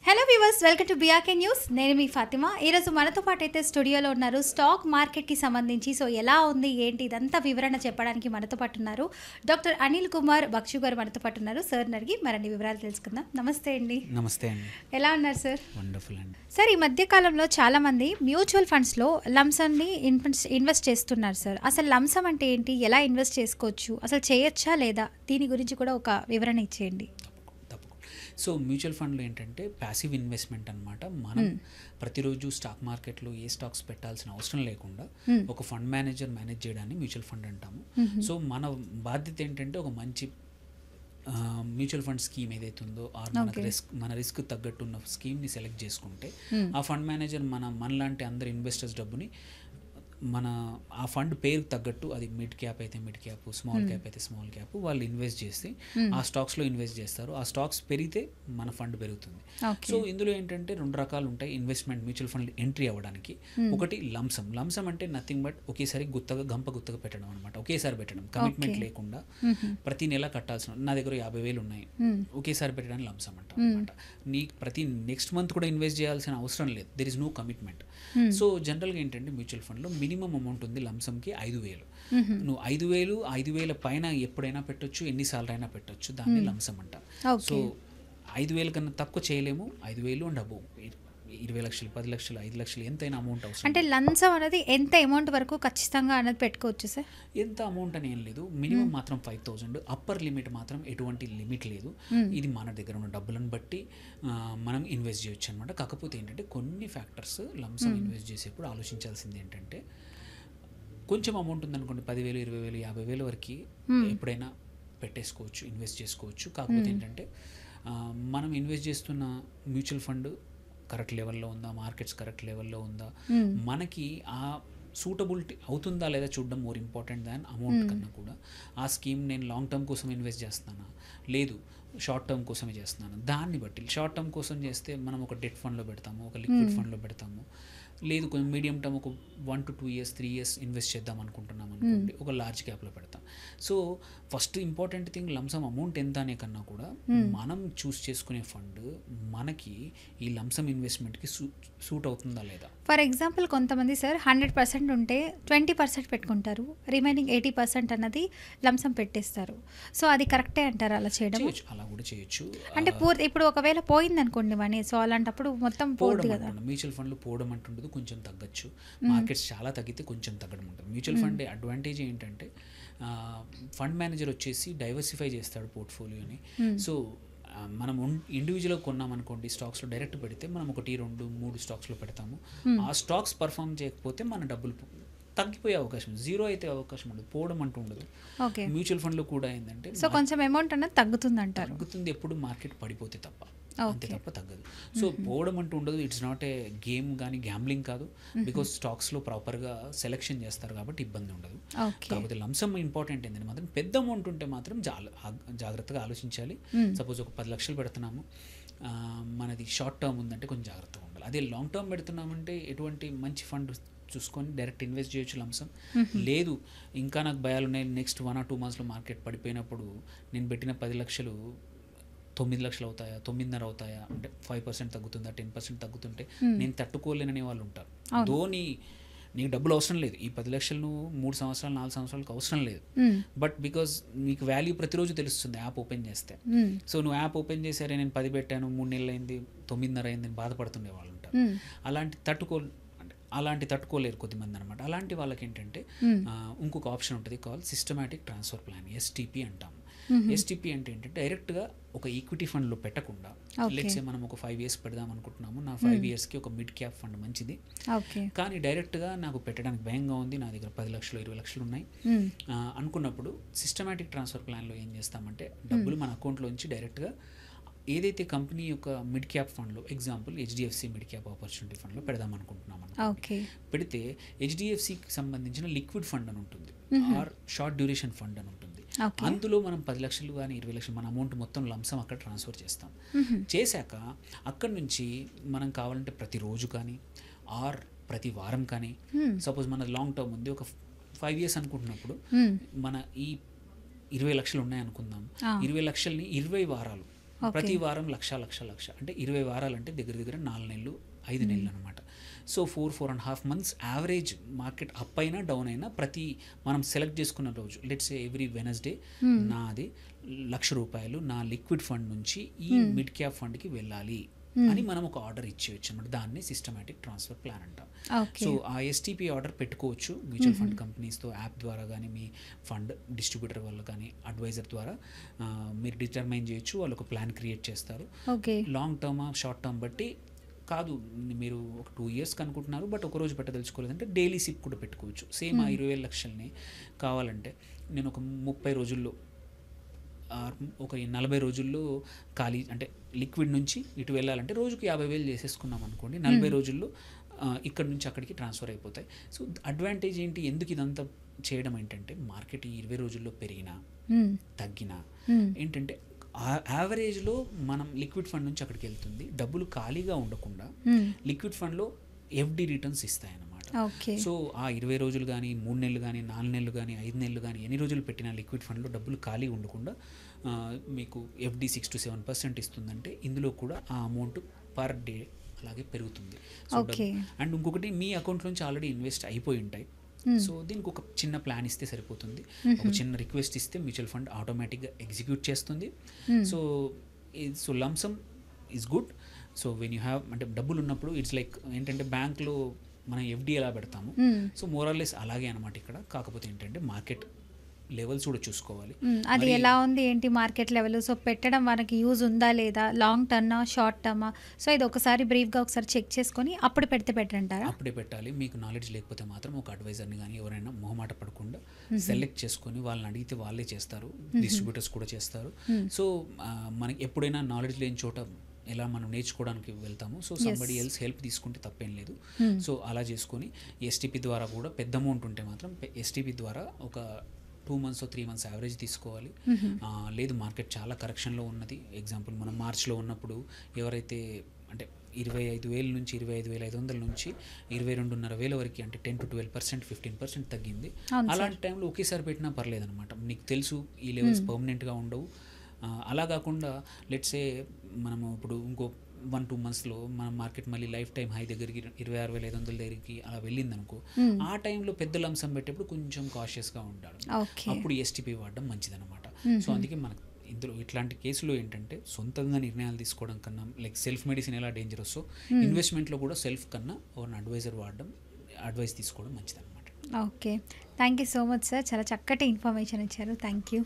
Hello viewers, welcome to BRK news. నేను మీ ఫాతిమా. ఈరోజు మనతో పాటు అయితే స్టూడియోలో ఉన్నారు. స్టాక్ మార్కెట్కి సంబంధించి ఎలా ఉంది ఏంటి ఇదంతా వివరణ చెప్పడానికి మనతో పాటు ఉన్నారు డాక్టర్ అనిల్ కుమార్ బక్షు గారు. మనతో పాటు ఉన్నారు. సార్ని అడిగి మరిన్ని వివరాలు తెలుసుకుందాం. నమస్తే అండి. నమస్తే అండి. ఎలా ఉన్నారు సార్? వండర్ఫుల్ అండి. సార్, ఈ మధ్య కాలంలో చాలామంది మ్యూచువల్ ఫండ్స్లో లంసమ్ని ఇన్వెస్ట్ చేస్తున్నారు సార్. అసలు లంసమ్ అంటే ఏంటి, ఎలా ఇన్వెస్ట్ చేసుకోవచ్చు, అసలు చేయొచ్చా లేదా, దీని గురించి కూడా ఒక వివరణ ఇచ్చేయండి. సో మ్యూచువల్ ఫండ్లు ఏంటంటే ప్యాసివ్ ఇన్వెస్ట్మెంట్ అనమాట. మనం ప్రతిరోజు స్టాక్ మార్కెట్లో ఏ స్టాక్స్ పెట్టాల్సిన అవసరం లేకుండా ఒక ఫండ్ మేనేజర్ మేనేజ్ చేయడాన్ని మ్యూచువల్ ఫండ్ అంటాము. సో మన బాధ్యత ఏంటంటే ఒక మంచి మ్యూచువల్ ఫండ్ స్కీమ్ ఏదైతే ఉందో మన రిస్క్ తగ్గట్టు ఉన్న స్కీమ్ని సెలెక్ట్ చేసుకుంటే ఆ ఫండ్ మేనేజర్ మనలాంటి అందరు ఇన్వెస్టర్స్ డబ్బుని ఆ ఫండ్ పేరుకు తగ్గట్టు, అది మిడ్ క్యాప్ అయితే మిడ్ క్యాప్, స్మాల్ క్యాప్ అయితే స్మాల్ క్యాప్, వాళ్ళు ఇన్వెస్ట్ చేసి ఆ స్టాక్స్లో ఇన్వెస్ట్ చేస్తారు. ఆ స్టాక్స్ పెరిగితే మన ఫండ్ పెరుగుతుంది. సో ఇందులో ఏంటంటే రెండు రకాలు ఉంటాయి మ్యూచువల్ ఫండ్ ఎంట్రీ అవ్వడానికి. ఒకటి లంసమ్ అంటే నథింగ్ బట్ ఒకేసారి గుత్తగా పెట్టడం అనమాట. ఒకేసారి పెట్టడం, కమిట్మెంట్ లేకుండా ప్రతి నెల కట్టాల్సిన. నా దగ్గర 50,000 ఉన్నాయి, ఒకేసారి పెట్టడానికి లంసమ్ అంటాం అనమాట. ప్రతి నెక్స్ట్ మంత్ కూడా ఇన్వెస్ట్ చేయాల్సిన అవసరం లేదు. There is no commitment. So జనరల్గా ఏంటంటే మ్యూచువల్ ఫండ్లో మినిమం అమౌంట్ ఉంది లంసమ్కి 5,000. నువ్వు 5,000 పైన ఎప్పుడైనా పెట్టొచ్చు, ఎన్నిసార్లు అయినా పెట్టొచ్చు. దాన్ని లంసమ్ అంట. సో 5,000 కన్నా తక్కువ చేయలేము. 5,000 అండ్ అబోవ్ 20 లక్షలు, 10 లక్షలు, 5 లక్షలు ఎంతైనా అమౌంట్ అవసరం. అంటే లంసమ్ అనేది ఎంత అమౌంట్ వరకు ఖచ్చితంగా అనేది పెట్టుకోవచ్చు సార్? ఎంత అమౌంట్ అని ఏం లేదు. మినిమం మాత్రం 5,000. అప్పర్ లిమిట్ మాత్రం ఎటువంటి లిమిట్ లేదు. ఇది మన దగ్గర ఉన్న డబ్బులను బట్టి మనం ఇన్వెస్ట్ చేయొచ్చు అనమాట. కాకపోతే ఏంటంటే కొన్ని ఫ్యాక్టర్స్ లంసమ్ ఇన్వెస్ట్ చేసేప్పుడు ఆలోచించాల్సింది ఏంటంటే, కొంచెం అమౌంట్ ఉందనుకోండి, 10,000, 20,000, 50,000 వరకు ఎప్పుడైనా పెట్టేసుకోవచ్చు, ఇన్వెస్ట్ చేసుకోవచ్చు. కాకపోతే ఏంటంటే మనం ఇన్వెస్ట్ చేస్తున్న మ్యూచువల్ ఫండ్ కరెక్ట్ లెవెల్లో ఉందా, మార్కెట్స్ కరెక్ట్ లెవెల్లో ఉందా, మనకి ఆ సూటబిలిటీ అవుతుందా లేదా చూడడం మోర్ ఇంపార్టెంట్ దాన్ అమౌంట్ కన్నా కూడా. ఆ స్కీమ్ నేను లాంగ్ టర్మ్ కోసం ఇన్వెస్ట్ చేస్తున్నానా, లేదు షార్ట్ టర్మ్ కోసమే చేస్తున్నాను, దాన్ని బట్టి. షార్ట్ టర్మ్ కోసం చేస్తే మనం ఒక డెట్ ఫండ్లో పెడతాము, ఒక లిక్విడ్ ఫండ్లో పెడతాము. లేదు కొంచెం మీడియం టర్మ్ ఒక 1 to 2 years, 3 years ఇన్వెస్ట్ చేద్దాం అనుకుంటున్నాం అనుకోండి, ఒక లార్జ్ క్యాప్లో పెడతాం. So first important thing lump sum amount ఎంత అనే కన్నా కూడా మనం చూస్ చేసుకునే ఫండ్ మనకి ఈ లంసమ్ ఇన్వెస్ట్మెంట్కి సూట్ అవుతుందా లేదా. ఫర్ ఎగ్జాంపుల్ కొంతమంది సార్ 100% ఉంటే 20% పెట్టుకుంటారు, రిమైనింగ్ 80% అన్నది లంసమ్ పెట్టేస్తారు. సో అది కరెక్టే అంటారు అలా చేయడం? అలా కూడా చేయొచ్చు. అంటే ఇప్పుడు ఒకవేళ పోయింది అనుకోండి మనీ, సో అలాంటప్పుడు మొత్తం పోతుంది కదా. మ్యూచువల్ ఫండ్లు పోవడం అంటుండదు, కొంచెం తగ్గచ్చు. మార్కెట్స్ చాలా తగ్గితే కొంచెం తగ్గడం ఉంటుంది. మ్యూచువల్ ఫండ్ అడ్వాంటేజ్ ఏంటంటే ఫండ్ మేనేజర్ వచ్చేసి డైవర్సిఫై చేస్తాడు పోర్ట్ఫోలియోని. సో మనం ఇండివిజువల్గా కొన్నాం అనుకోండి, స్టాక్స్లో డైరెక్ట్ పెడితే మనం 1, 2, 3 స్టాక్స్లో పెడతాము. ఆ స్టాక్స్ పర్ఫామ్ చేయకపోతే మన డబ్బులు తగ్గిపోయే అవకాశం, జీరో అయితే అవకాశం ఉండదు, పోవడం అంటూ ఉండదు. మ్యూచువల్ ఫండ్లో కూడా ఏంటంటే సో కొంచెం అమౌంట్ అనేది తగ్గుతుంది ఎప్పుడు మార్కెట్ పడిపోతే తప్ప, అంతే తప్ప తగ్గదు. సో పోవడం అంటూ ఉండదు. ఇట్స్ నాట్ ఏ గేమ్ కానీ గ్యాంబ్లింగ్ కాదు. బికాస్ స్టాక్స్లో ప్రాపర్గా సెలెక్షన్ చేస్తారు కాబట్టి ఇబ్బంది ఉండదు. కాకపోతే లంసమ్ ఇంపార్టెంట్ ఏంటంటే మాత్రం పెద్ద అమౌంట్ ఉంటే మాత్రం జాగ్రత్తగా ఆలోచించాలి. సపోజ్ ఒక 10 లక్షలు పెడుతున్నాము, మనది షార్ట్ టర్మ్ ఉందంటే కొంచెం జాగ్రత్తగా ఉండాలి. అదే లాంగ్ టర్మ్ పెడుతున్నామంటే ఎటువంటి మంచి ఫండ్ చూసుకొని డైరెక్ట్ ఇన్వెస్ట్ చేయొచ్చు లంసమ్. లేదు ఇంకా నాకు భయాలు ఉన్నాయి, నెక్స్ట్ 1 or 2 monthsలో మార్కెట్ పడిపోయినప్పుడు నేను పెట్టిన 10 లక్షలు 9 లక్షలు అవుతాయా, 9.5 అవుతాయా, అంటే 5% తగ్గుతుందా, 10% తగ్గుతుంటే నేను తట్టుకోలేననే వాళ్ళు ఉంటారు. నీకు డబ్బులు అవసరం లేదు, ఈ 10 లక్షలు 3 సంవత్సరాలు 4 సంవత్సరాలకు అవసరం లేదు. బట్ బికాజ్ మీకు వాల్యూ ప్రతిరోజు తెలుస్తుంది యాప్ ఓపెన్ చేస్తే. సో నువ్వు యాప్ ఓపెన్ చేసారే నేను 10 పెట్టాను, 3 నెలలు అయింది, 9.5 అయింది అని బాధపడుతుండే వాళ్ళు ఉంటారు. అలాంటి తట్టుకోలేరు కొద్దిమంది అనమాట. అలాంటి వాళ్ళకి ఏంటంటే ఇంకొక ఆప్షన్ ఉంటుంది, call systematic transfer plan, STP అంటాము. STP అంటే ఏంటంటే డైరెక్ట్గా ఒక ఈక్విటీ ఫండ్లో పెట్టకుండా, లెట్స్ సే మనం ఒక 5 years పెడదాం అనుకుంటున్నాము, నా 5 yearsకి ఒక మిడ్ క్యాప్ ఫండ్ మంచిది, కానీ డైరెక్ట్గా నాకు పెట్టడానికి భయంగా ఉంది, నా దగ్గర 10 లక్షలు 20 లక్షలు ఉన్నాయి అనుకున్నప్పుడు సిస్టమాటిక్ ట్రాన్స్ఫర్ ప్లాన్లో ఏం చేస్తామంటే డబ్బులు మన అకౌంట్లోంచి డైరెక్ట్గా ఏదైతే కంపెనీ యొక్క మిడ్ క్యాప్ ఫండ్లో, example HDFC mid cap opportunity ఫండ్లో పెడదాం అనుకుంటున్నాం అనుకోండి. పెడితే HDFCకి సంబంధించిన లిక్విడ్ ఫండ్ అని ఉంటుంది, ఆర్ షార్ట్ డ్యూరేషన్ ఫండ్ అని ఉంటుంది. అందులో మనం 10 లక్షలు కానీ 20 లక్షలు మన అమౌంట్ మొత్తం లంసమ్ అక్కడ ట్రాన్స్ఫర్ చేస్తాం. చేశాక అక్కడి నుంచి మనం కావాలంటే ప్రతిరోజు కానీ ఆర్ ప్రతి వారం కానీ, సపోజ్ మన లాంగ్ టర్మ్ ఉంది, ఒక 5 years అనుకుంటున్నప్పుడు మన ఈ 20 లక్షలు ఉన్నాయనుకుందాం, 20 లక్షల్ని 20 వారాలు ప్రతి వారం లక్ష అంటే 20 వారాలు అంటే దగ్గర దగ్గర 4 నెలలు 5 నెలలు అనమాట. So 4.5 months average market up అయినా డౌన్ అయినా ప్రతి మనం సెలెక్ట్ చేసుకున్న రోజు లెట్స్ ఎవ్రీ వెనస్డే నాది ₹1,00,000 నా లిక్విడ్ ఫండ్ నుంచి ఈ మిడ్ క్యాప్ ఫండ్కి వెళ్ళాలి అని మనం ఒక ఆర్డర్ ఇచ్చేయచ్చు అనమాట. దాన్ని సిస్టమాటిక్ ట్రాన్స్ఫర్ ప్లాన్ అంటాం. సో ఆ ఎస్టీపీ ఆర్డర్ పెట్టుకోవచ్చు మ్యూచువల్ ఫండ్ కంపెనీస్తో యాప్ ద్వారా కానీ మీ ఫండ్ డిస్ట్రిబ్యూటర్ వల్ల కానీ అడ్వైజర్ ద్వారా మీరు డిటర్మైన్ చేయొచ్చు. వాళ్ళు ఒక ప్లాన్ క్రియేట్ చేస్తారు. లాంగ్ టర్మా షార్ట్ టర్మ్ బట్టి కాదు, మీరు ఒక 2 years అనుకుంటున్నారు బట్ ఒక రోజు పెట్టదలుచుకోలేదంటే డైలీ సిప్ కూడా పెట్టుకోవచ్చు. సేమ్ ఆ 20,000 లక్షల్ని కావాలంటే నేను ఒక 30 రోజుల్లో ఒక 40 రోజుల్లో ఖాళీ అంటే లిక్విడ్ నుంచి ఇటు వెళ్ళాలంటే రోజుకి 50,000 చేసేసుకున్నాం అనుకోండి, 40 రోజుల్లో ఇక్కడ నుంచి అక్కడికి ట్రాన్స్ఫర్ అయిపోతాయి. సో అడ్వాంటేజ్ ఏంటి, ఎందుకు ఇదంతా చేయడం ఏంటంటే మార్కెట్ 20 రోజుల్లో పెరిగినా తగ్గినా ఏంటంటే యావరేజ్లో మనం లిక్విడ్ ఫండ్ నుంచి అక్కడికి వెళ్తుంది, డబ్బులు ఖాళీగా ఉండకుండా లిక్విడ్ ఫండ్లో ఎఫ్డి రిటర్న్స్ ఇస్తాయన్నమాట. సో ఆ 20 రోజులు కానీ 3 నెలలు కానీ 4 నెలలు కానీ 5 నెలలు కానీ ఎన్ని రోజులు పెట్టిన లిక్విడ్ ఫండ్లో డబ్బులు ఖాళీ ఉండకుండా మీకు ఎఫ్డి 6 to 7% ఇస్తుందంటే ఇందులో కూడా ఆ అమౌంట్ పర్ డే అలాగే పెరుగుతుంది. సో అండ్ ఇంకొకటి మీ అకౌంట్ నుంచి ఆల్రెడీ ఇన్వెస్ట్ అయిపోయి ఉంటాయి. సో దీనికి ఒక చిన్న ప్లాన్ ఇస్తే సరిపోతుంది, ఒక చిన్న రిక్వెస్ట్ ఇస్తే మ్యూచువల్ ఫండ్ ఆటోమేటిక్గా ఎగ్జిక్యూట్ చేస్తుంది. So lump sum is good. So when you have అంటే డబ్బులు ఉన్నప్పుడు ఇట్స్ లైక్ ఏంటంటే బ్యాంక్లో మనం ఎఫ్డి ఎలా పెడతాము, సో మోరల్లెస్ అలాగే అనమాట ఇక్కడ. కాకపోతే ఏంటంటే మార్కెట్ లెవెల్స్ కూడా చూసుకోవాలి, అది ఎలా ఉంది ఏంటి మార్కెట్ లెవెల్. సో పెట్టడం మనకి యూజ్ ఉందా లేదా, లాంగ్ టర్మా షార్ట్ టర్మా, సో ఇది ఒకసారి బ్రీఫ్గా ఒకసారి చెక్ చేసుకొని అప్పుడు పెడితే బెటర్ అంటారా? అప్పుడే పెట్టాలి. మీకు నాలెడ్జ్ లేకపోతే మాత్రం ఒక అడ్వైజర్ని కానీ ఎవరైనా మొహమాట పడకుండా సెలెక్ట్ చేసుకొని వాళ్ళని అడిగితే వాళ్ళే చేస్తారు, డిస్ట్రిబ్యూటర్స్ కూడా చేస్తారు. సో మనకి ఎప్పుడైనా నాలెడ్జ్ లేని చోట ఎలా మనం నేర్చుకోవడానికి వెళ్తాము, సో సంబడి ఎల్స్ హెల్ప్ తీసుకుంటే తప్పేం లేదు. సో అలా చేసుకొని ఎస్టీపీ ద్వారా కూడా పెద్ద అమౌంట్ ఉంటే మాత్రం ఎస్టీపీ ద్వారా ఒక 2 months or 3 months యావరేజ్ తీసుకోవాలి. లేదు మార్కెట్ చాలా కరెక్షన్లో ఉన్నది, ఎగ్జాంపుల్ మనం మార్చ్లో ఉన్నప్పుడు ఎవరైతే అంటే 25,000 నుంచి 25,500 నుంచి 22,500 వరకు అంటే 10 to 12% 15% తగ్గింది. అలాంటి టైంలో ఒకేసారి పెట్టినా పర్లేదు అనమాట. నీకు తెలుసు ఈ లెవెల్స్ పర్మనెంట్గా ఉండవు. అలా కాకుండా లెట్సే మనము ఇప్పుడు ఇంకో 1-2 monthsలో మన మార్కెట్ మళ్ళీ లైఫ్ టైం హై దగ్గరికి 26,500 దగ్గరికి అలా వెళ్ళిందనుకో, ఆ టైంలో పెద్ద లంసం పెట్టేప్పుడు కొంచెం కాషియస్గా ఉంటాడు, అప్పుడు ఎస్టీపీ వాడడం మంచిదన్నమాట. సో అందుకే మనకు ఇందులో ఇట్లాంటి కేసులో ఏంటంటే సొంతంగా నిర్ణయాలు తీసుకోవడం కన్నా లైక్ సెల్ఫ్ మెడిసిన్ ఎలా డేంజరస్, ఇన్వెస్ట్మెంట్లో కూడా సెల్ఫ్ కన్నా ఒక అడ్వైజర్ వాడడం, అడ్వైస్ తీసుకోవడం మంచిదన్నమాట. Okay, thank you so much sir, చాలా చక్కటి ఇన్ఫర్మేషన్ ఇచ్చారు. Thank you.